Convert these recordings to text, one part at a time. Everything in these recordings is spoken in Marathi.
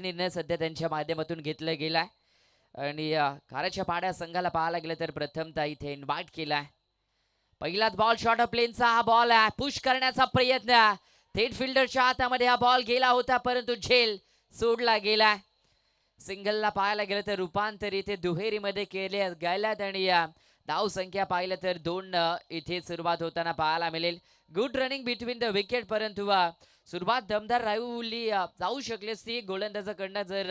निर्णय सध्या त्यांच्या माध्यमातून घेतला गेलाय आणि कारच्या पाड्या संघाला पाहायला गेलं तर प्रथमतः इथे इन्व्हाइट केलाय. पहिलाच बॉल शॉर्ट ऑफ प्लेनचा हा बॉल आहे. पुश करण्याचा प्रयत्न, थेट फिल्डरच्या हातामध्ये हा बॉल गेला होता परंतु झेल सोडला गेलाय. सिंगलला पाहायला गेलं तर रूपांतर इथे दुहेरीमध्ये केले गेल्यात आणि धाव संख्या पाहिलं तर 2 इथे सुरुवात होताना पाहायला मिळेल. Good running between the wicket परंतु सुरुवात दमदार राहिली जाऊ शकली असती गोलंदाजाकडनं जर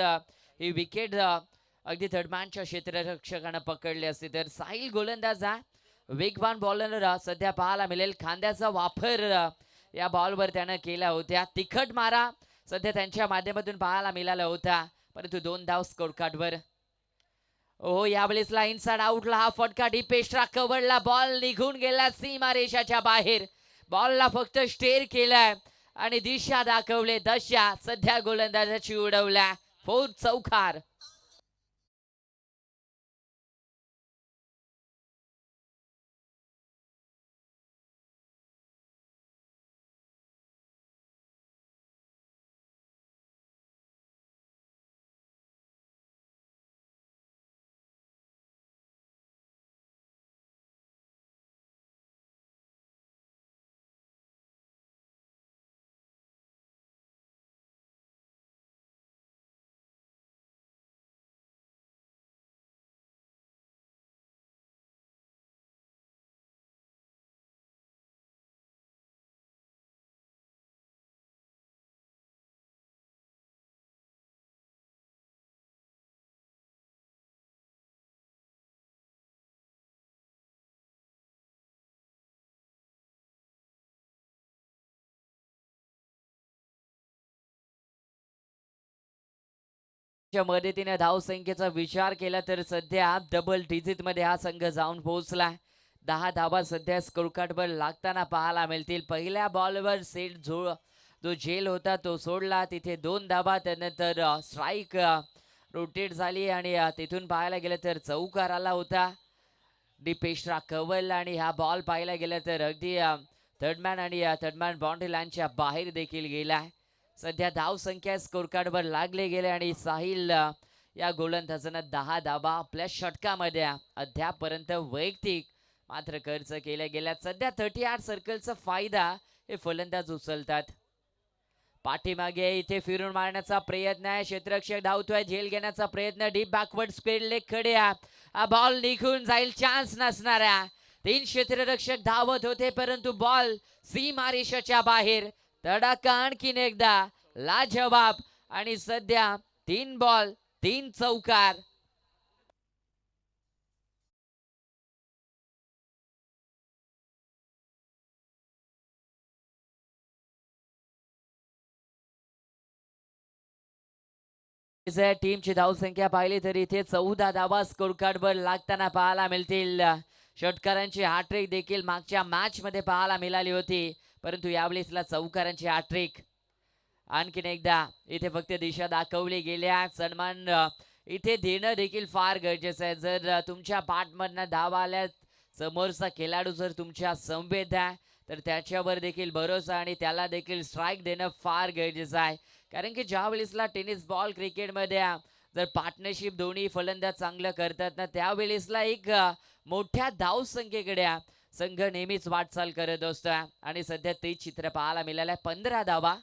ही विकेट अगदी थर्डमॅनच्या क्षेत्ररक्षकानं पकडली असती तर. साहिल गोलंदाज हा वेगवान बॉलर सध्या पाहायला मिळेल. खांद्याचा वापर या बॉलवर त्यानं केला होता. तिखट मारा सध्या त्यांच्या माध्यमातून पाहायला मिळाला होता परंतु 2 धाव स्कोर कार्डवर. ओ यावेळेसला इनसाइड आउटला हा फटका डीप एक्स्ट्रा कव्हरला बॉल निघून गेला सीमा रेषाच्या बाहेर. बॉलला फक्त स्टेअर केलाय आणि दिशा दाखवले. दशा सध्या गोलंदाजाची उडवल्या. 4 चौकार. मदतीने धाव संख्येचा विचार केला तर सध्या डबल डिजिट मध्ये हा संघ जाऊन पोहोचलाय. 10 धावा सध्या स्कोर कार्डवर लागताना पाहायला मिळतील. पहिल्या बॉलवर सेट जो झेल होता तो सोडला, तिथे 2 धावा. त्यानंतर स्ट्राईक रोटेट झाली आणि तिथून पाहायला गेलं तर चौकार आला होता डीप एक्स्ट्रा कव्हरला आणि हा बॉल पाहायला गेलं तर अगदी थर्डमॅन आणि थर्डमॅन बाउंड्री लाईनच्या बाहेर देखील गेलाय. सध्या धाव संख्या स्कोर कार्डवर लागले गेले आणि साहिल या गोलंदाजानं 10 धावा आपल्या षटकामध्ये अद्यापर्यंत वैयक्तिक मात्र खर्च केल्या गेल्या. सध्या 38 सर्कलचा फायदा हे फलंदाज उचलतात. पाठीमागे इथे फिरून मारण्याचा प्रयत्न आहे. क्षेत्ररक्षक धावतोय, झेल घेण्याचा प्रयत्न, डीप बॅकवर्ड स्पीड लेग कडे हा बॉल निघून जाईल. चान्स नसणाऱ्या 3 क्षेत्ररक्षक धावत होते परंतु बॉल सीमारेषाच्या बाहेर. तडाखा आणखीन एकदा लाजवाब आणि सध्या 3 बॉल 3 चौकार. टीमची धावसंख्या पाहिली तर इथे 14 धावा स्कोर कार्डवर लागताना पाहायला मिळतील. षटकारांची हॅट्रिक देखील मागच्या मॅच मध्ये पाहायला मिळाली होती परंतु यावेळेसला चौकारांची हॅट्रिक. आणखीन एकदा इथे फक्त दिशा दाखवली गेल्या. सन्मान इथे देणं देखील फार गरजेचं आहे. जर तुमच्या पाठमधनं धावा आल्या, समोरचा खेळाडू जर तुमच्या संवेद आहे तर त्याच्यावर देखील भरोसा आणि त्याला देखील स्ट्राईक देणं फार गरजेचं आहे. कारण की ज्या वेळेसला टेनिस बॉल क्रिकेटमध्ये जर पार्टनरशिप दोन्ही फलंदाज चांगलं करतात ना त्यावेळेसला एक मोठ्या धावसंख्येकडे संघ नेहमीच वाटचाल करत असतो आणि सध्या ते चित्र पाहायला मिळालंय. 15 धावा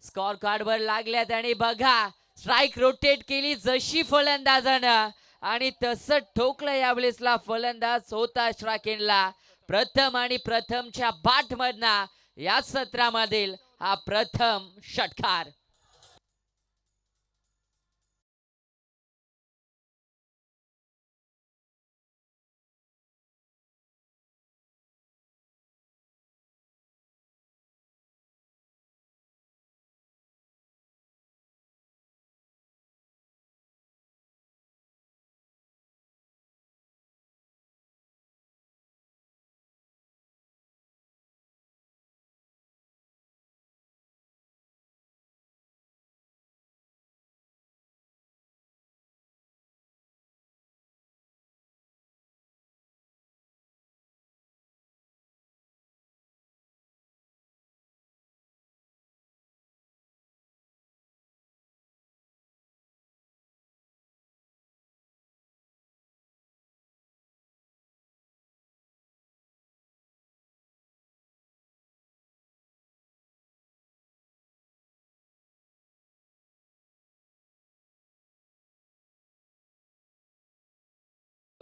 स्कोर कार्डवर लागल्यात आणि बघा स्ट्राईक रोटेट केली जशी फलंदाजानं आणि तसं ठोकलं यावेळेसला फलंदाज होता श्राकेनला. प्रथम आणि प्रथमच्या बाट मधना या सत्रामधील हा प्रथम षटकार.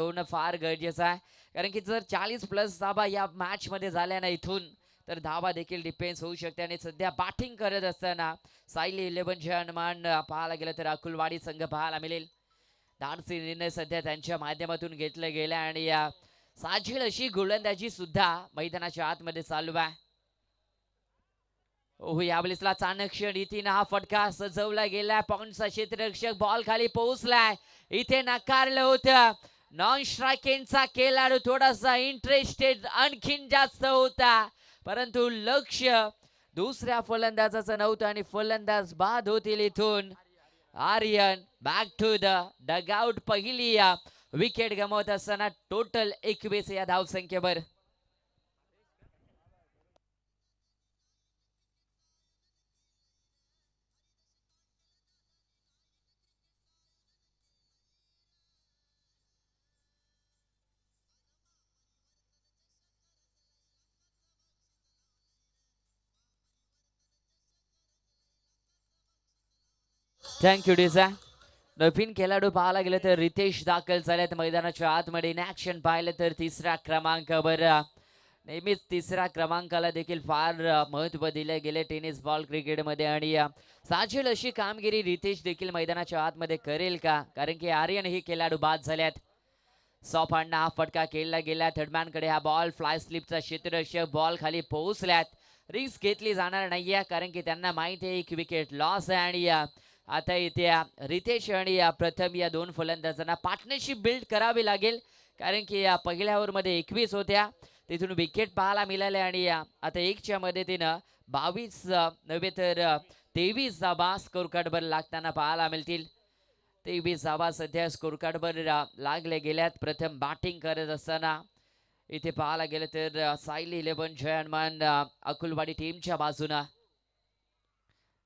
होणं फार गरजेचं आहे, कारण की जर 40+ धावा या मॅच मध्ये झाल्या ना इथून, तर धावा देखील डिफेन्स होऊ शकते. आणि सध्या बॅटिंग करत असताना सायली 11 जे हनुमान पाहायला गेलं तर अकुलवाडी संघ पाहायला मिळेल. धाडसी निर्णय सध्या त्यांच्या माध्यमातून घेतला गेला आणि या साजील अशी गोलंदाजी सुद्धा मैदानाच्या आतमध्ये चालू आहे. ओहो, यावेळेसला चाणक्य रीतीने हा फटका सजवला गेलाय. पॉइंटचा क्षेत्ररक्षक बॉल खाली पोहोचलाय. इथे नाकारलं होतं. नॉन स्ट्रायकिंगचा खेळाडू थोडासा इंटरेस्टेड आणखीन जास्त होता, परंतु लक्ष दुसऱ्या फलंदाजाचं नव्हतं आणि फलंदाज बाद होतील इथून. Aryan back to the dugout. पहिली विकेट गमावत असताना टोटल 21 या धावसंख्येवर. थँक्यू डिझा. नवीन खेळाडू पाहायला गेलं तर रितेश दाखल झालेत मैदानाच्या आतमध्ये. इन ऍक्शन पाहिलं तर तिसऱ्या क्रमांकावर नेहमीच तिसऱ्या क्रमांकाला देखील फार महत्त्व दिले गेले टेनिस बॉल क्रिकेटमध्ये. आणि साजेल अशी कामगिरी रितेश देखील मैदानाच्या आतमध्ये करेल का, कारण की आर्यन ही खेळाडू बाद झाल्यात. सॉफांना हा फटका खेळला गेला. थर्डमॅनकडे हा बॉल. फ्लाय स्लिपचा क्षेत्ररक्षक बॉल खाली पोहोचल्यात. रिस्क घेतली जाणार नाहीये, कारण की त्यांना माहिती आहे एक विकेट लॉस आहे. आणि आता इथे रितेश आणि प्रथम या दोन फलंदाजांना पार्टनरशिप बिल्ड करावी लागेल, कारण की पहिल्या ओव्हरमध्ये 21 होत्या, तिथून विकेट पाहायला मिळाले. आणि आता एकच्या मदतीनं 22 नव्हे तर 23 धावा स्कोर कार्डवर लागताना पाहायला मिळतील. 23 धावा सध्या स्कोर कार्डवर लागले गेल्यात. प्रथम बॅटिंग करत असताना इथे पाहायला गेलं तर सायली 11 जय हनुमान अकुलवाडी टीमच्या बाजूनं.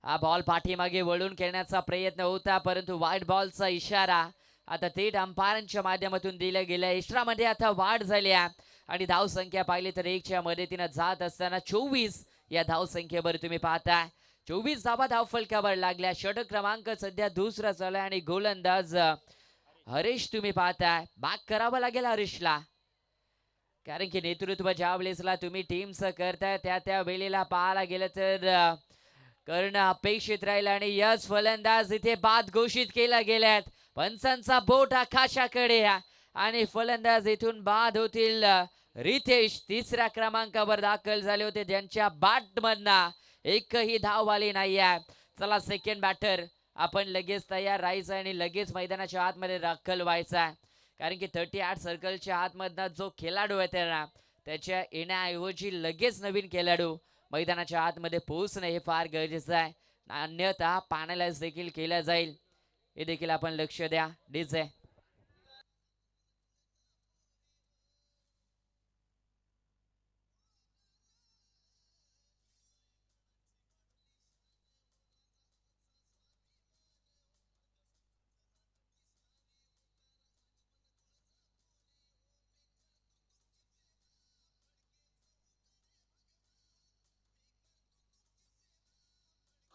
हा बॉल पाठीमागे वळून खेळण्याचा प्रयत्न होता, परंतु वाईट बॉलचा इशारा आता थेट अंपायरांच्या माध्यमातून दिला गेला. इशारामध्ये आता वाढ झाली आहे आणि धावसंख्या पाहिली तर एकच्या मदतीनं जात असताना 24 या धावसंख्येवर तुम्ही पाहताय. 24 धावा धावफलकावर लागल्या. षटक क्रमांक सध्या दुसरा चालू आहे आणि गोलंदाज हरीश तुम्ही पाहताय. बॅक करावं लागेल हरीशला, कारण की नेतृत्व ज्या वेळेसला तुम्ही टीमचं करताय त्या वेळेला पाहायला गेलं तर करणं अपेक्षित राहील. आणि यस फलंदाज इथे बाद घोषित केला गेल्यात. पंचांचा बोट आकाशाकडे आणि फलंदाज इथून बाद होतील. रितेश तिसऱ्या क्रमांकावर दाखल झाले होते, ज्यांच्या बॅट मधना एकही धाव आली नाही आहे. चला सेकंड बॅटर आपण लगेच तयार राहायचं आणि लगेच मैदानाच्या आतमध्ये दाखल व्हायचा, कारण की 38 सर्कलच्या आतमधला जो खेळाडू आहे त्याच्या येण्याऐवजी लगेच नवीन खेळाडू मैदानाच्या आतमध्ये पोहोचणं हे फार गरजेचं आहे. अन्यथा पॅनलाइज देखील केलं जाईल, हे देखील आपण लक्ष द्या. DJ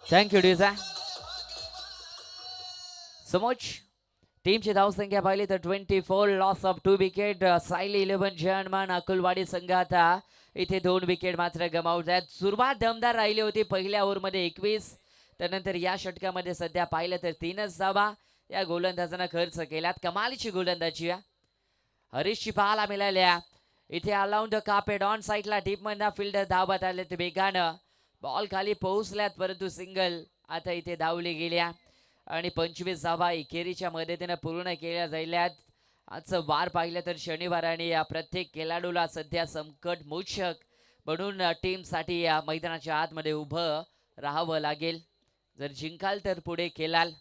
thank you DJ. समोच टीमची धावसंख्या पाहिली तर 24, लॉस ऑफ 2 विकेट. सायली 11 जय हनुमान अकुलवाडी संघात इथे 2 विकेट मात्र गमावत आहेत. सुरुवात दमदार राहिली होती पहिल्या ओव्हरमध्ये 21, त्यानंतर या षटकामध्ये सध्या पाहिलं तर 3च धावा या गोलंदाजांना खर्च केल्यात. कमालीची गोलंदाजी हरीशची पाहायला मिळाल्या. इथे अलाउंड द कार्पेट ऑन साईडला डीप मधला फिल्डर धावत आले ते वेगानं. बॉल खाली पोहोचल्यात, परंतु सिंगल आता इथे धावली गेल्या आणि 25 धावा एकेरीच्या मदतीनं पूर्ण केल्या जाईल्यात. आजचं वार पाहिलं तर शनिवार आणि या प्रत्येक खेळाडूला सध्या संकट मोचक म्हणून टीमसाठी या मैदानाच्या आतमध्ये उभं राहावं लागेल. जर जिंकाल तर पुढे खेळाल,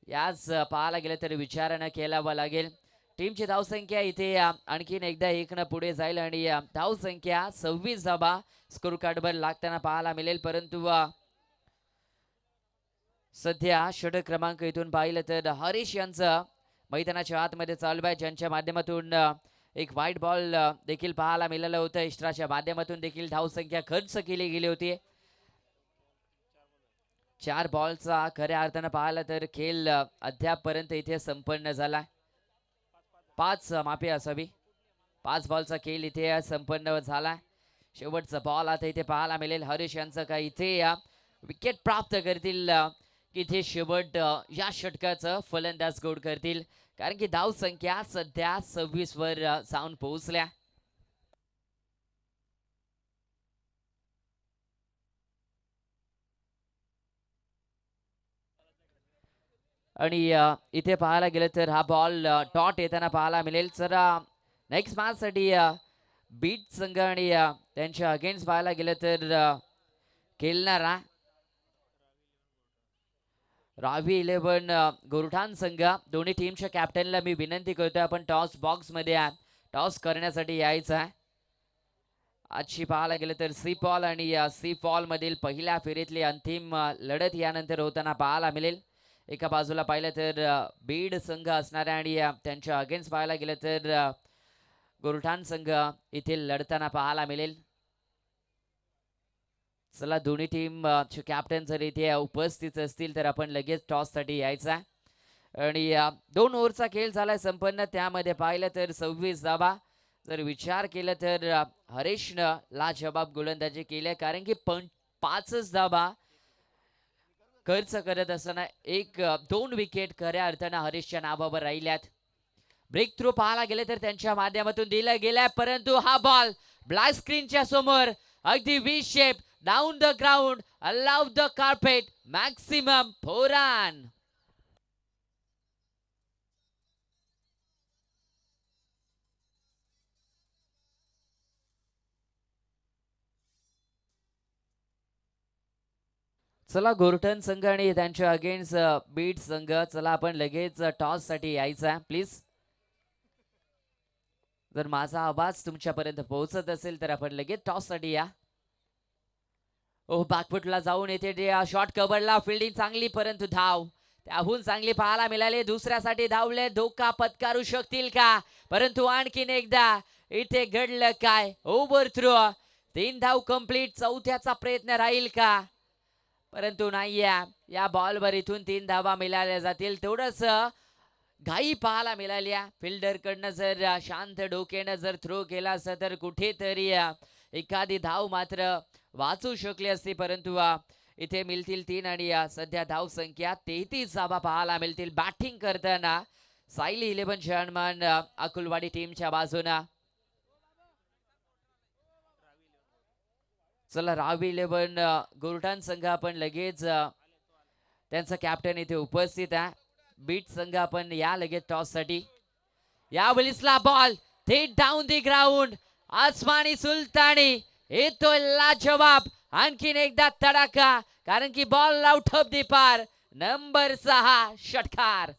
याच पाहायला गेलं तर विचारानं खेळावं लागेल. टीमची धावसंख्या इथे आणखीन एकदा एकनं पुढे जाईल आणि धावसंख्या 26 धावा स्कोर कार्डवर लागताना पाहायला मिळेल. परंतु सध्या षटक क्रमांक इथून पाहिलं तर हरीश यांचं मैदानाच्या आतमध्ये चालू आहे, ज्यांच्या माध्यमातून एक व्हाईट बॉल देखील पाहायला मिळालं होतं. इष्ट्राच्या माध्यमातून देखील धावसंख्या खर्च केली गेली होती. 4 बॉलचा खऱ्या अर्थानं पाहिलं तर खेळ अद्यापपर्यंत इथे संपन्न झाला. 5 माफी असावी. 5 बॉलचा खेळ इथे संपन्न झाला. शेवटचा बॉल आता इथे पाहायला मिळेल. हरीश यांचं काय इथे विकेट प्राप्त करतील की इथे शेवट या षटकाचं फलंदाज गोड करतील, कारण की धाव संख्या सध्या 26 वर जाऊन पोहोचल्या. आणि इथे पाहायला गेलं तर हा बॉल डॉट येताना पाहायला मिळेल. तर नेक्स्ट मॅच साठी बीट संघ आणि त्यांच्या अगेन्स्ट पाहायला गेलं तर खेळणारा रावी 11 गोरठाण संघ. दोन्ही टीमच्या कॅप्टनला मी विनंती करतोय, आपण टॉस बॉक्स मध्ये टॉस करण्यासाठी यायचं आहे. आजची पाहायला गेलं तर सी पॉल आणि सी पॉल मधील पहिल्या फेरीतली अंतिम लढत यानंतर होताना पाहायला मिळेल. एका बाजूला पाहिलं तर बीड संघ असणाऱ्या आणि त्यांच्या अगेन्स्ट पाहायला गेलं तर गोरठाण संघ इथे लढताना पाहायला मिळेल. चला, दोन्ही टीम कॅप्टन जर इथे उपस्थित असतील तर आपण लगेच टॉस साठी यायचा. आणि 2 ओव्हरचा खेळ झालाय संपन्न. त्यामध्ये पाहिलं तर 26 धावा. जर विचार केला तर हरीशनं लाजवाब गोलंदाजी केली, कारण की 5च धावा खर्च करत असताना 2 विकेट खऱ्या अर्थानं हरीशच्या नावावर राहिल्यात. ब्रेक थ्रू पाहायला गेले तर त्यांच्या माध्यमातून दिला गेलाय, परंतु हा बॉल ब्लॅक स्क्रीनच्या समोर अगदी V shape down the ground, allow the carpet, maximum 4 run. चला, गोरठण संघ आणि त्यांच्या अगेन्स्ट बीट संघ. चला, आपण लगेच टॉस साठी यायचा प्लीज. जर माझा आवाज तुमच्यापर्यंत पोहोचत असेल तर आपण लगेच टॉस साठी या. ओ, बॅकफुटला जाऊन येते शॉट कव्हरला, फिल्डिंग चांगली, परंतु धाव त्याहून चांगली पाहायला मिळाली. दुसऱ्यासाठी धावले, धोका पत्करू शकतील का? परंतु आणखीन एकदा इथे घडलं काय? ओव्हर थ्रो, 3 धाव कंप्लीट. चौथ्याचा प्रयत्न राहील का? परंतु नाही. या बॉलवर इथून 3 धावा मिळाल्या जातील. तेवढंच घाई पाहायला मिळाल्या. फिल्डर कडनं जर शांत डोक्यानं जर थ्रो केला असता तर कुठेतरी एखादी धाव मात्र वाचू शकली असती, परंतु इथे मिळतील 3 आणि सध्या धाव संख्या 33 धावा पाहायला मिळतील. बॅटिंग करताना सायली 11 चेअरमन अकुलवाडी टीमच्या बाजूना. चला, रावी 11 गोरठाण संघ आपण लगेच त्यांचा कॅप्टन इथे उपस्थित आहे. बीट संघ आपण या लगेच टॉस साठी. या वेळेसला बॉल थेट डाऊन दी ग्राउंड, आसमानी सुलतानी येतोय लाजवाब. आणखीन एकदा तडाखा, कारण की बॉल आउट ऑफ दी पार. नंबर 6 षटकार.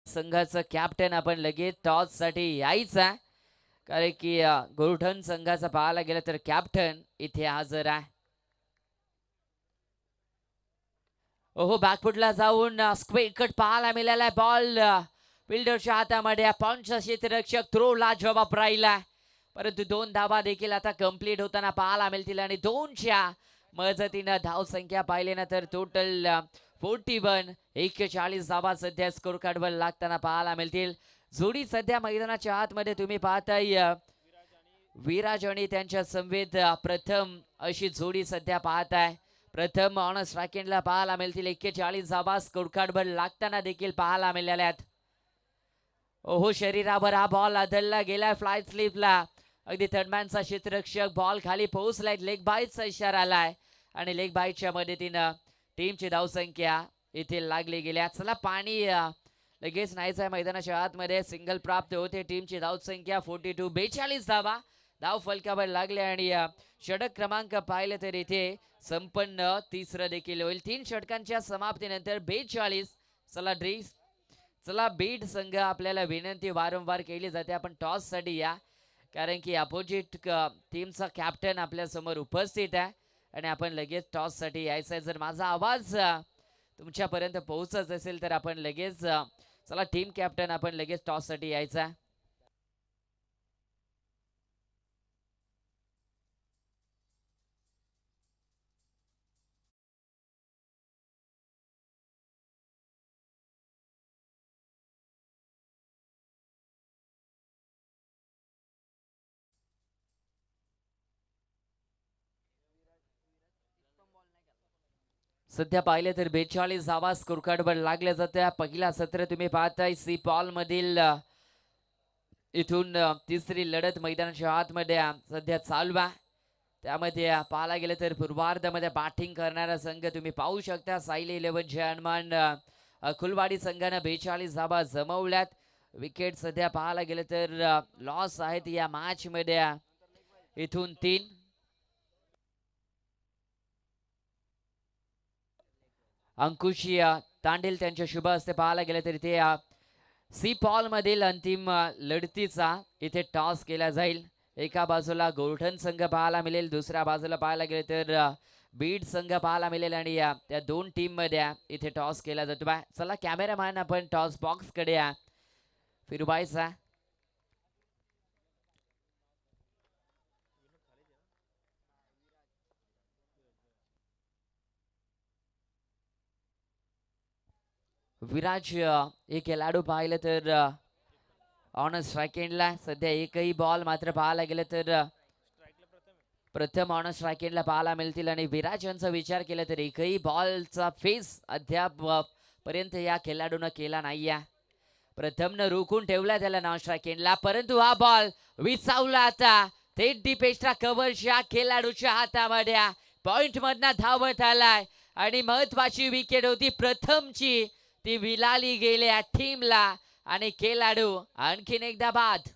संघाचं कॅप्टन आपण लगेच टॉस साठी यायचा, कारण की गोरठण संघाचा पाहायला गेलं तर कॅप्टन इथे हजर आहे. ओहो, बॅकफुटला जाऊन स्क्वेअर कट पाहायला मिळालाय. बॉल फिल्डरच्या हातामध्ये, पॉइंटचा क्षेत्ररक्षक थ्रोला जवाब राहिला, परंतु 2 धावा देखील आता कंप्लीट होताना पाहायला मिळतील. आणि 2च्या मदतीनं धाव संख्या पाहिली ना तर टोटल 41, 41 धावा सध्या स्कोर कार्डवर लागताना पाहायला मिळतील. जोडी सध्या मैदानाच्या आतमध्ये तुम्ही पाहताय विराज आणि त्यांच्या समवेत प्रथम अशी जोडी सध्या पाहताय. प्रथम ऑन स्ट्रायकिंगला पाहायला मिळतील. 41 धावा स्कोरकार्डवर लागताना देखील पाहायला मिळाल्या आहेत. ओहो, शरीरावर हा बॉल आदळला गेला फ्लाय स्लिपला. अगदी थर्डमॅनचा क्षेत्ररक्षक बॉल खाली पोहोचलाय. लेग बाईटचा इशारा आलाय आणि लेग बाईटच्या मदतीनं टीमची धावसंख्या इथे लागली गेल्या. चला पाणी लगेच नाहीच आहे मैदानाच्या आतमध्ये. सिंगल प्राप्त होते. टीमची धावसंख्या 42, 42 धावा धाव फलकावर लागले आणि षटक क्रमांक पाहिले तर इथे संपन्न तिसरं देखील होईल. 3 षटकांच्या समाप्तीनंतर 42. चला बीड संघ आपल्याला विनंती वारंवार केली जाते, आपण टॉस साठी या, कारण की अपोजिट टीमचा कॅप्टन आपल्या समोर उपस्थित आहे आणि आपण लगेच टॉस साठी यायचं आहे. जर माझा आवाज तुमच्यापर्यंत पोहोचत असेल तर आपण लगेच चला टीम कॅप्टन आपण लगेच टॉस साठी यायचा. सध्या पाहिले तर 42 धावा स्कोरकार्डवर लागल्या जात्या. पहिला सत्र तुम्ही पाहताय सी पॉल मधील इथून तिसरी लढत मैदानाच्या आतमध्ये सध्या चालू आहे. त्यामध्ये पाहायला गेलं तर पूर्वार्धामध्ये बॅटिंग करणारा संघ तुम्ही पाहू शकता. सायली 11 जयनमान खुलवाडी संघानं 42 धावा जमवल्यात. विकेट सध्या पाहायला गेलं तर लॉस आहेत या मॅच मध्ये. इथून 3 अंकुशी तांडेल त्यांच्या शुभ हस्ते पाहायला गेले तर इथे सी पॉल मधील अंतिम लढतीचा इथे टॉस केला जाईल. एका बाजूला गोल्डन संघ पाहायला मिळेल, दुसऱ्या बाजूला पाहायला गेले तर बीड संघ पाहायला मिळेल आणि त्या दोन टीम मध्ये इथे टॉस केला जातो. चला कॅमेरामॅन आपण टॉस बॉक्स कडे फिरवायचा. विराज हे खेळाडू पाहिलं तर ऑन स्ट्रायकिंगला सध्या एकही बॉल मात्र पाहायला गेलं तर प्रथम ऑन स्ट्रायकिंगला पाहायला मिळतील आणि विराज यांचा विचार केला तर एकही बॉलचा फेस अद्याप पर्यंत या खेळाडूनं केला नाहीये. प्रथमनं रोखून ठेवला त्याला नॉन स्ट्रायकिंगला, परंतु हा बॉल विचावला आता थेट डीप एक्स्ट्रा कव्हरच्या खेळाडूच्या हातामध्ये. पॉइंट मधनं धावत आलाय आणि महत्वाची विकेट होती प्रथमची, ती विलाली गेल्या टीमला आणि खेळाडू आणखीन एकदा बाद.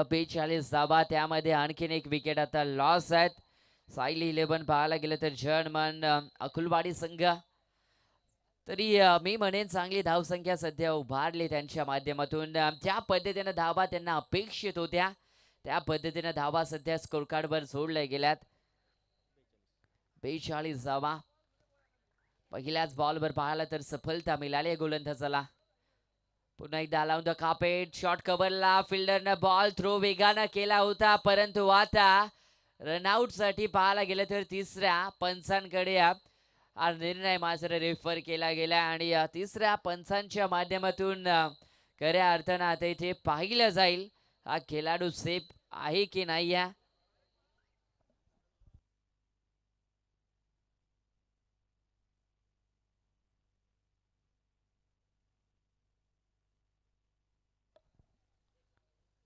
बेचाळीस धावा, त्यामध्ये आणखीन एक विकेट आता लॉस आहेत. सायली 11 पाहायला गेलं तर जर्मन अकुलवाडी संघ तरी मी म्हणेन चांगली धावसंख्या सध्या उभारली त्यांच्या माध्यमातून. ज्या पद्धतीने धावा त्यांना अपेक्षित होत्या त्या पद्धतीने धावा सध्या स्कोरकार्डवर जोडल्या गेल्यात. 42 धावा पहिल्याच बॉलवर पाहायला तर सफलता मिळाली गोलंदाजाला. पुन्हा एकदा लावून the carpet shot कव्हरला फिल्डरनं ball throw वेगानं केला होता, परंतु आता रनआउट साठी पाहायला गेलं तर तिसऱ्या पंचांकडे हा निर्णय मात्र रेफर केला गेला आणि तिसऱ्या पंचांच्या माध्यमातून खऱ्या अर्थानं आता इथे पाहिलं जाईल हा खेळाडू सेफ आहे की नाही.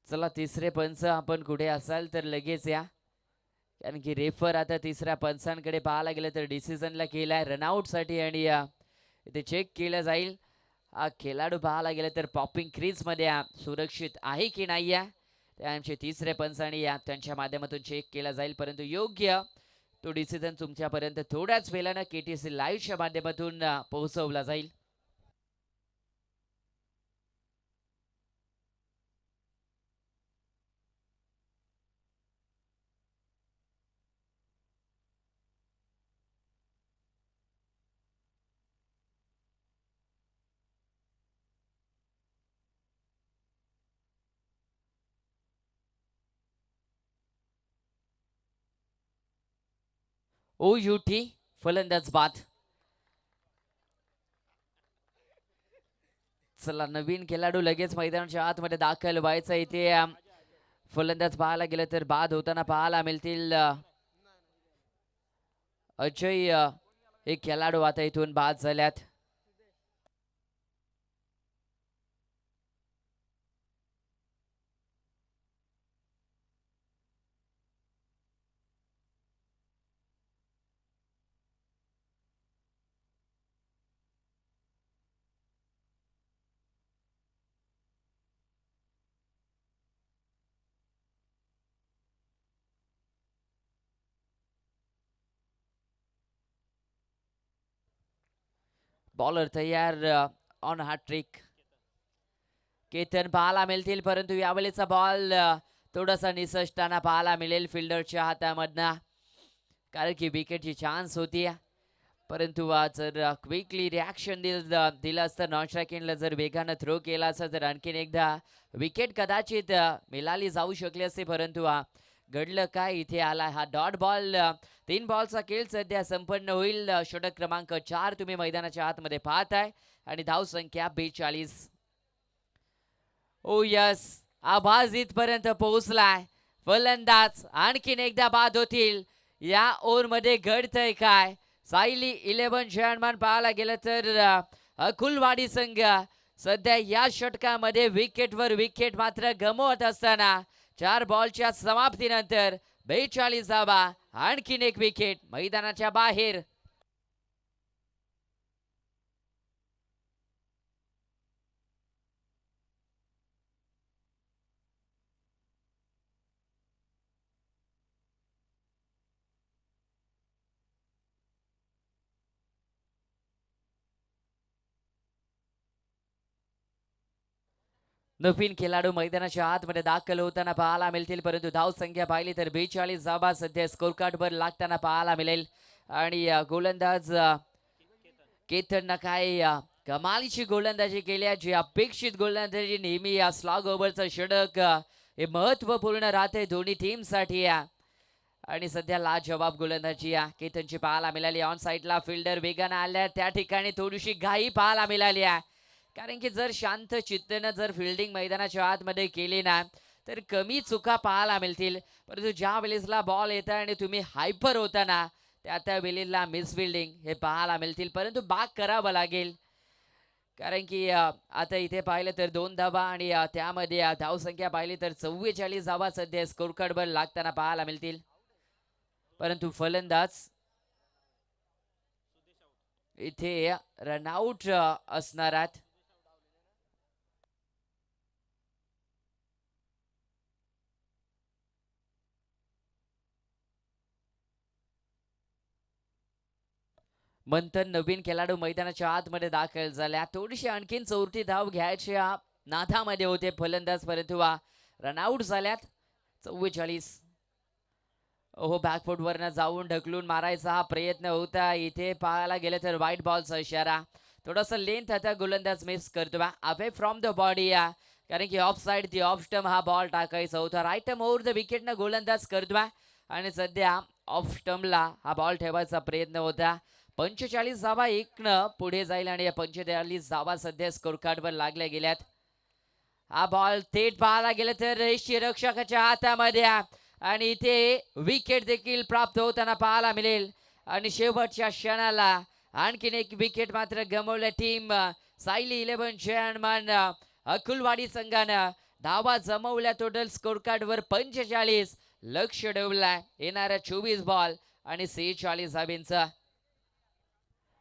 चला तिसरे पंच आपण कुठे असाल तर लगेच या, कारण की रेफर आता तिसऱ्या पंचांकडे पाहायला गेलं तर डिसिजनला केलाय रनआउट साठी आणि इथे चेक केलं जाईल हा खेळाडू पाहायला गेलं तर पॉपिंग क्रीज मध्ये सुरक्षित आहे की नाही त्यांचे तिसरे पंच आणि त्यांच्या माध्यमातून चेक केला जाईल, परंतु योग्य तो डिसिजन तुमच्यापर्यंत थोड्याच वेळानं केटीसी लाईव्हच्या माध्यमातून पोहोचवला जाईल. OUT फलंदाज बाद. चला नवीन खेळाडू लगेच मैदानाच्या आतमध्ये दाखल व्हायचा. इथे फलंदाज पाहायला गेलं तर बाद होताना पाहायला मिळतील. अजय एक खेळाडू आता इथून बाद झाल्यात. बॉलर तयार ऑन हा ट्रिक. केतन पाहायला मिळतील परंतु यावेळेचा बॉल थोडासा निसटताना पाहायला मिळेल फिल्डरच्या हातामधनं, कारण की विकेटची चान्स होती. परंतु जर क्विकली रिॲक्शन दिलं असतं, नॉन स्ट्रायकिंगला जर वेगानं थ्रो केला असता तर आणखीन एकदा विकेट कदाचित मिळाली जाऊ शकली असते. परंतु घडलं काय, इथे आला हा डॉट बॉल. 3 बॉलचा खेळ सध्या संपन्न होईल. षटक क्रमांक 4 तुम्ही मैदानाच्या आतमध्ये पाहताय आणि धाव संख्या 42. ओ यस, आवाज इथपर्यंत पोहोचलाय. फलंदाज आणखीन एकदा बाद होतील. या ओव्हरमध्ये घडतंय काय? सायली 11 जयमान पाहायला गेलं तर अकुलवाडी संघ सध्या या षटकामध्ये विकेटवर विकेट मात्र गमवत असताना 4 बॉलच्या समाप्तीनंतर 42 धावा, आणखीन एक विकेट मैदानाच्या बाहेर. नवीन खेळाडू मैदानाच्या आतमध्ये दाखल होताना पाहायला मिळतील. परंतु धाव संख्या पाहिली तर 42 धावा सध्या स्कोर कार्डवर लागताना पाहायला मिळेल. आणि गोलंदाज केतन काय कमालीची गोलंदाजी केली आहे. जी अपेक्षित गोलंदाजी नेहमी या स्लॉग ओव्हरचं षटक हे महत्वपूर्ण राहते दोन्ही टीमसाठी. आणि सध्या लाजवाब गोलंदाजी केतनची पाहायला मिळाली. ऑन साईडला फिल्डर वेगानं आल्या, त्या ठिकाणी थोडीशी घाई पाहायला मिळाली आहे. कारण की जर शांत चित्तेनं जर फिल्डिंग मैदानाच्या आतमध्ये केली ना तर कमी चुका पाहायला मिळतील. परंतु ज्या वेळेसला बॉल येता आणि तुम्ही हायपर होता ना त्या वेळेला मिस फिल्डिंग हे पाहायला मिळतील. परंतु बाग करावं लागेल, कारण की आता इथे पाहिलं तर 2 धावा आणि त्यामध्ये धावसंख्या पाहिली तर 44 धावा सध्या स्कोर कार्डवर लागताना पाहायला मिळतील. परंतु फलंदाज इथे रनआउट असणार आहेत. मंथन नवीन खेळाडू मैदानाच्या आतमध्ये दाखल झाल्या. थोडीशी आणखीन चौथी धाव घ्यायच्या नादामध्ये होते फलंदाज, परंतु रनआउट झाल्यात. 44. हो, बॅकफुटवरनं जाऊन ढकलून मारायचा हा प्रयत्न होता. इथे पाहायला गेलं तर व्हाईट बॉलचा इशारा. थोडासा लेंथ आता गोलंदाज मिस करतो अवे फ्रॉम द बॉडी, कारण की ऑफ साईड ती ऑफ स्टम हा बॉल टाकायचा होता. राईट ओव्हर द विकेटनं गोलंदाज करतो आणि सध्या ऑफ स्टमला हा बॉल ठेवायचा प्रयत्न होता. 45 धावा एकनं पुढे जाईल आणि या 45 धावा सध्या स्कोर कार्डवर लागल्या गेल्यात. हा बॉल थेट पाहायला गेलं तर रक्षकाच्या हातामध्ये आणि इथे विकेट देखील प्राप्त होताना पाहायला मिळेल. आणि शेवटच्या क्षणाला आणखीन एक विकेट मात्र गमावल्या टीम सायली 11 जयमान अकुलवाडी संघानं. धावा जमवल्या टोटल स्कोर कार्डवर 45. लक्ष ठेवलाय येणाऱ्या 24 बॉल आणि 46 धावेंचा.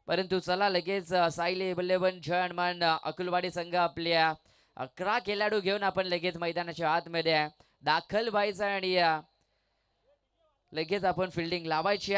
परंतु चला लगेच सायली 11 जयमान अकुलवाडी संघ आपल्या 11 खेळाडू घेऊन आपण लगेच मैदानाच्या आतमध्ये दाखल व्हायचं आणि लगेच आपण फिल्डिंग लावायची.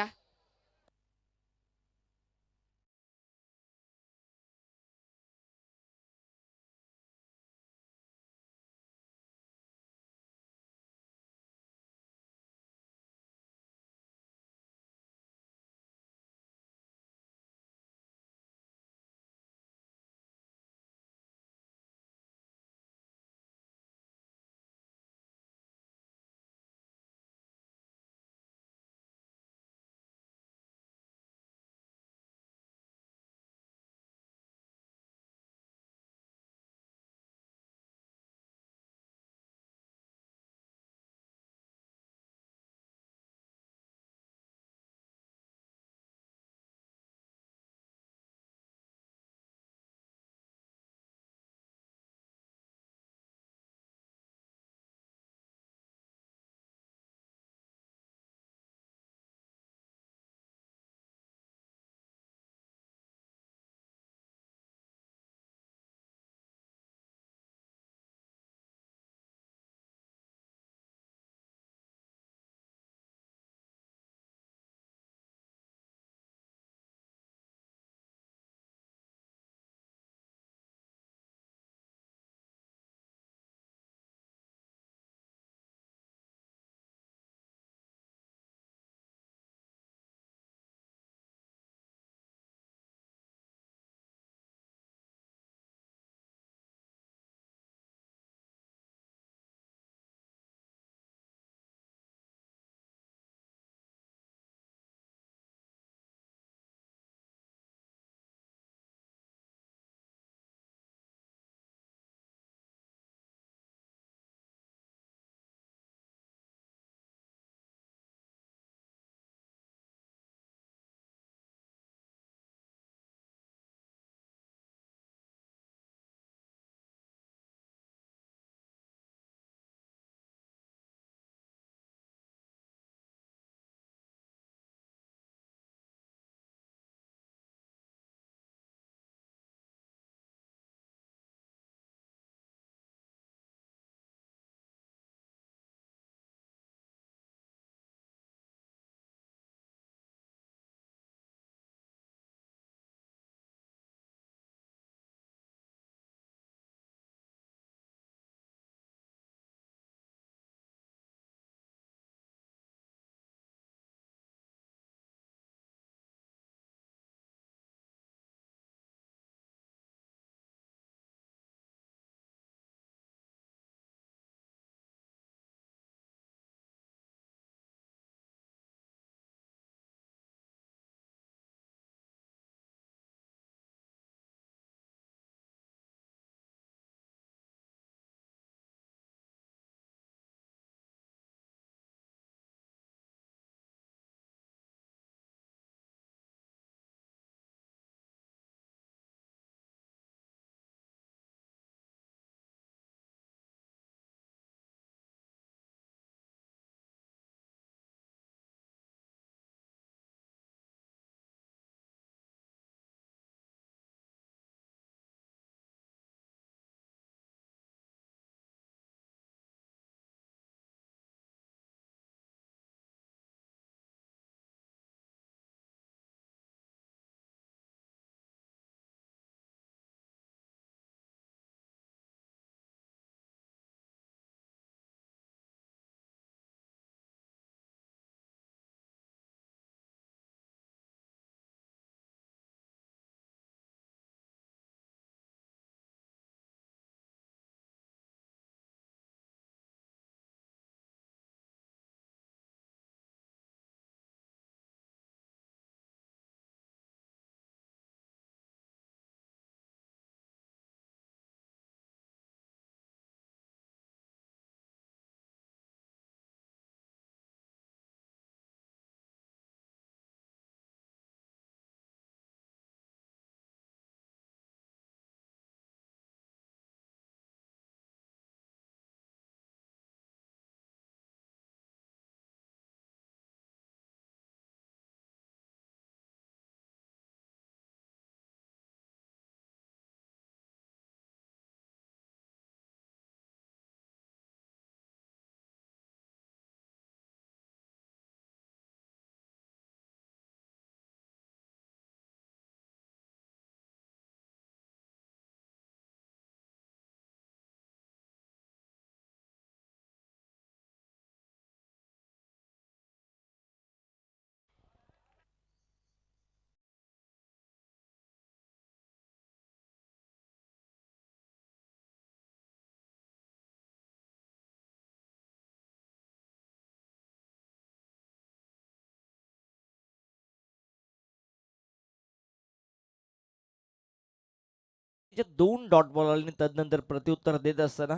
दोन डॉट बॉल आणि तदनंतर प्रत्युत्तर देत असताना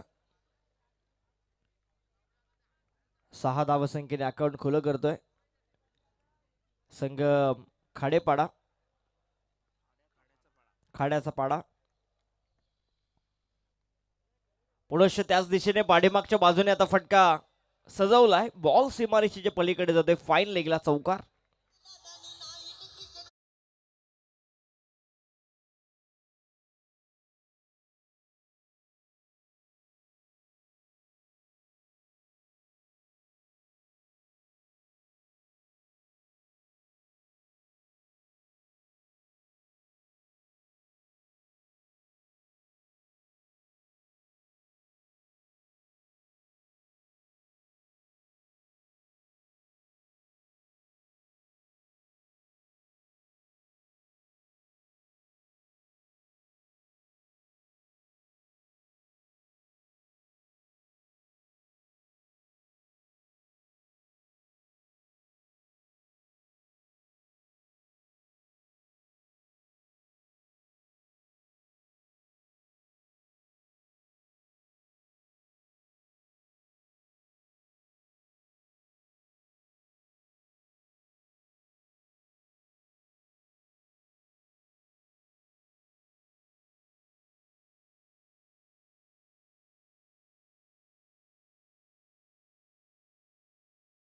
6 धावसंख्येने अकाउंट खुलं करतोय संघ खाडेपाडा खाड्याचा पाडा. पुनश्च त्याच दिशेने पाठीमागच्या बाजूने आता फटका सजवलाय. बॉल सीमारेषेच्या पलीकडे जातोय. फाईन लेगला चौकार.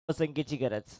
संख्येची गरज.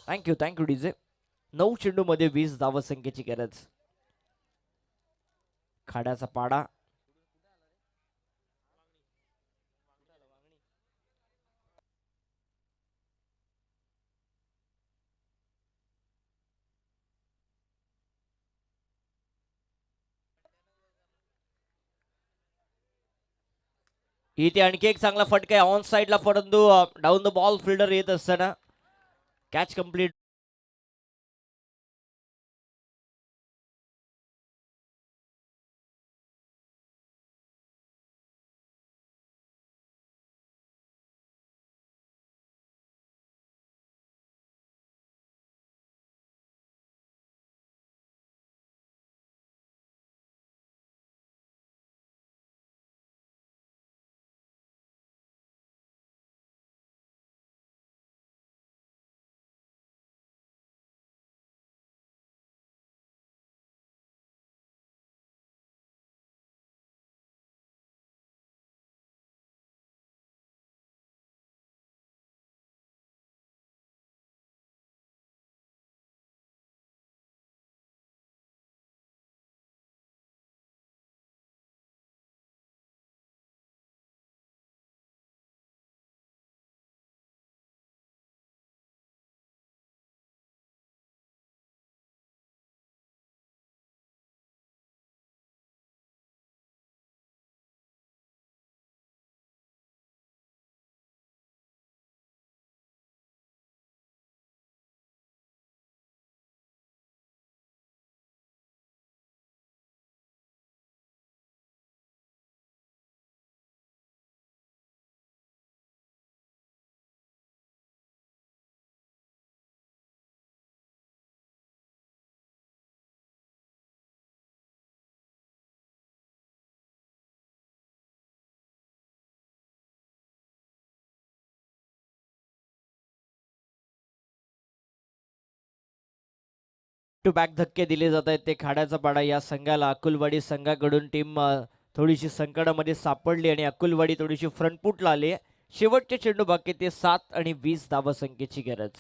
Thank you DJ. 9 चेंडूमध्ये 20 धावसंख्येची गरज. खाड्याचा पाडा. इथे आणखी एक चांगला फटका आहे ऑन साइडला, परंतु डाऊन द बॉल फिल्डर येत असताना कॅच कंप्लीट. टू बॅक धक्के दिले जात आहेत ते खाड्याचा पाडा या संघाला. अकुलवाडी संघाकडून टीम थोडीशी संकटामध्ये सापडली आणि अकुलवाडी थोडीशी फ्रंटफुटला आली. शेवटचे चेंडू बाकी ते 7 आणि 20 धावसंख्येची गरज.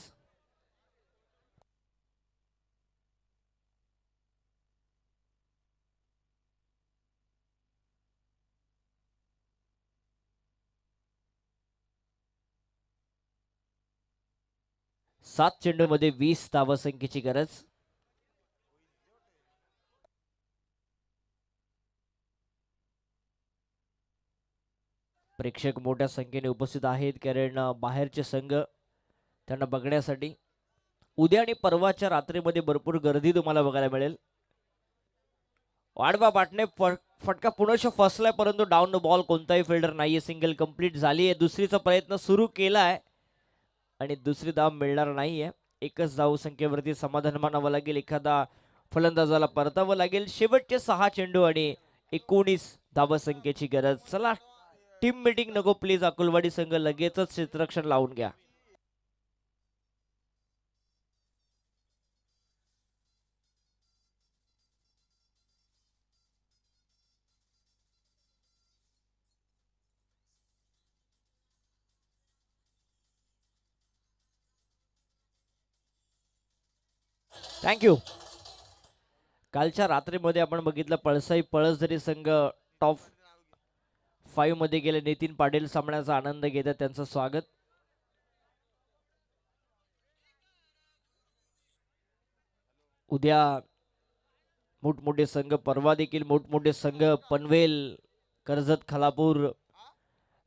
सात चेंडूमध्ये 20 धावसंख्येची गरज. प्रेक्षक मोठ्या संख्येने उपस्थित आहेत, कारण बाहेरचे संघ त्यांना बघण्यासाठी उद्या आणि परवाच्या रात्रीमध्ये भरपूर गर्दी तुम्हाला बघायला मिळेल. वाडवा बाटणे फटका पुनश्च फसलाय, परंतु डाऊन द बॉल कोणताही फिल्डर नाहीये. सिंगल कंप्लीट झाली आहे. दुसरीचा प्रयत्न सुरू केलाय आणि दुसरी धाव मिळणार नाहीये. एकच धाव संख्येवरती समाधान मानावं लागेल. एखादा फलंदाजाला परतावं लागेल. शेवटचे 6 चेंडू आणि 19 धावसंख्येची गरज. चला टीम मीटिंग नको प्लीज. अकुलवाडी संघ लगेचच क्षेत्ररक्षण लावून घ्या. थँक्यू. कालच्या रात्रीमध्ये आपण बघितलं पळसाई पळसधरी संघ टॉप 5 मध्ये गेले. नितीन पाटील सामन्याचा आनंद घेतात, त्यांचं स्वागत. उद्या मोठमोठे संघ, परवा देखील मोठमोठे संघ पनवेल, कर्जत, खालापूर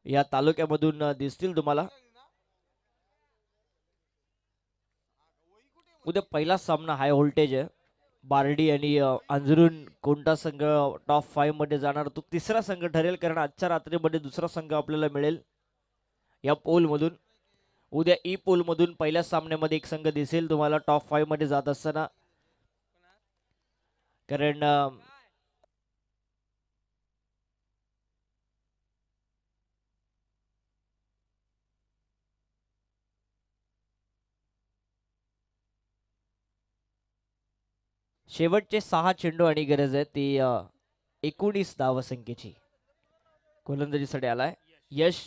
या तालुक्यामधून दिसतील तुम्हाला. उद्या पहिला सामना हाय व्होल्टेज आहे. बार्डी आणि अंजरून कोणता संघ टॉप 5 मध्ये जाणार तो तिसरा संघ ठरेल, कारण आजच्या रात्रीमध्ये दुसरा संघ आपल्याला मिळेल या पोल मधून. उद्या ई पोल मधून पहिल्या सामन्यामध्ये एक संघ दिसेल तुम्हाला टॉप 5 मध्ये जात असताना, कारण शेवटचे 6 चेंडू आणि गरज आहे ती 19 धावसंख्येची. गोलंदाजीसाठी आलाय यश.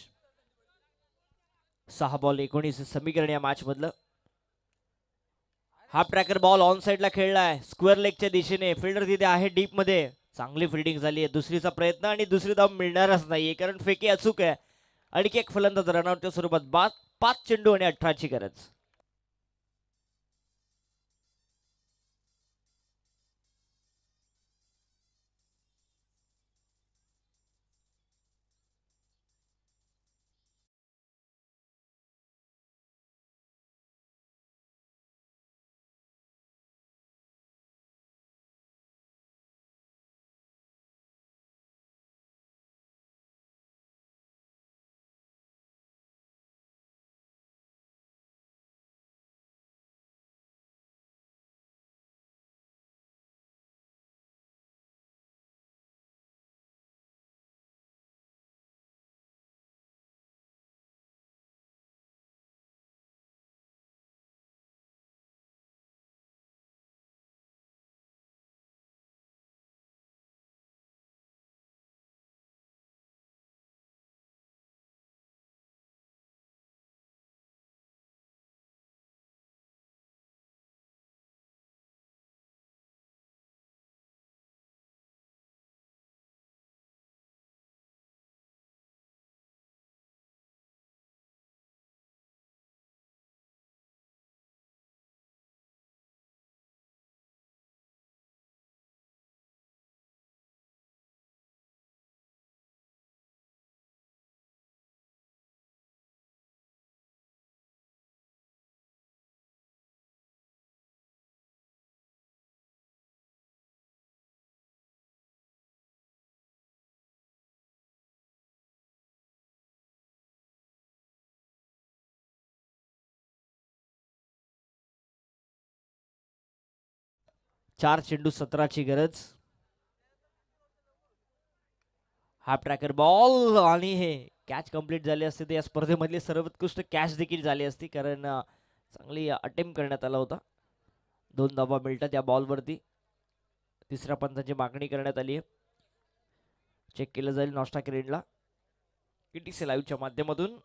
6 बॉल 19 समीकरण या मॅच मधलं. हाफ ट्रॅकर बॉल ऑन साइडला खेळलाय स्क्वेअर लेगच्या दिशेने. फिल्डर तिथे आहे डीप मध्ये. चांगली फिल्डिंग झाली आहे. दुसरीचा प्रयत्न आणि दुसरी धाव मिळणारच नाहीये कारण फेकी अचूक आहे. आणखी एक फलंदाज रनआउटच्या स्वरूपात बाद. 5 चेंडू आणि 18ची गरज. चार चेंडू 17ची गरज. हाफ ट्रॅकर बॉल आणि हे कॅच कंप्लीट झाली असते तर या स्पर्धेमधली सर्वोत्कृष्ट कॅच देखील झाली असती कारण चांगली अटेम्प्ट करण्यात आला होता. 2 धावा मिळतात या बॉलवरती. तिसऱ्या पंचाची मागणी करण्यात आली आहे. चेक केलं जाईल नॉस्टा क्रेनला ईटीसी लाईव्हच्या माध्यमातून.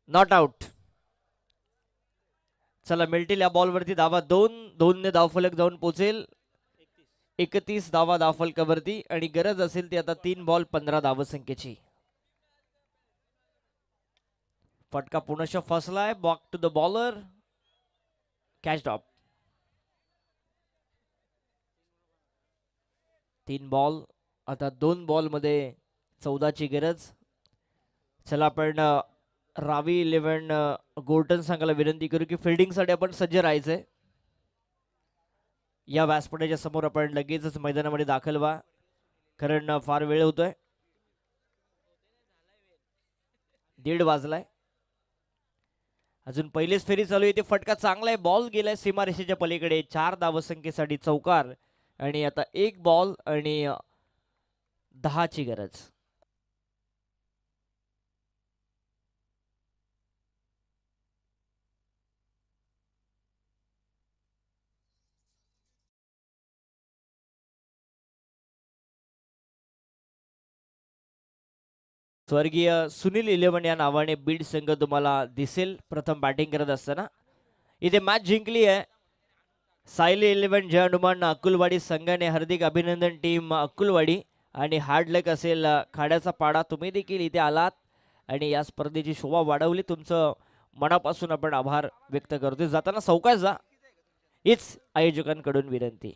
Not out. चला मिळतील या बॉलवरती धावा 2 ने धावफलक जाऊन पोहोचेल 31 धावा धावफलकावरती आणि गरज असेल ती आता 3 बॉल 15 धावसंख्येची. फटका पुनश्च फसलाय. Back to the bowler. Catch drop. 3 ball आता 2 बॉल मध्ये 14ची गरज. चला आपण रावी 11 गोर्टन संघाला विनंती करू की फिल्डिंगसाठी आपण सज्ज राहायचंय. या व्यासपीठाच्या समोर आपण लगेचच मैदानामध्ये दाखल व्हा कारण फार वेळ होतोय. 1:30 वाजलाय. अजून पहिलीच फेरी चालू आहे. फटका चांगला आहे. बॉल गेलाय सीमारेषेच्या पलीकडे. 4 धावसंख्येसाठी चौकार आणि आता 1 बॉल आणि 10ची गरज. स्वर्गीय सुनील 11 या नावाने बीड संघ तुम्हाला दिसेल प्रथम बॅटिंग करत असताना. इथे मॅच जिंकली आहे सायली 11 जय हनुमान अक्कुलवाडी संघाने. हार्दिक अभिनंदन टीम अक्कुलवाडी. आणि हार्ड लक असेल खाड्याचा पाडा, तुम्ही देखील इथे आलात आणि या स्पर्धेची शोभा वाढवली. तुमचं मनापासून आपण आभार व्यक्त करतोय. जाताना सावकाश जा हीच आयोजकांकडून विनंती.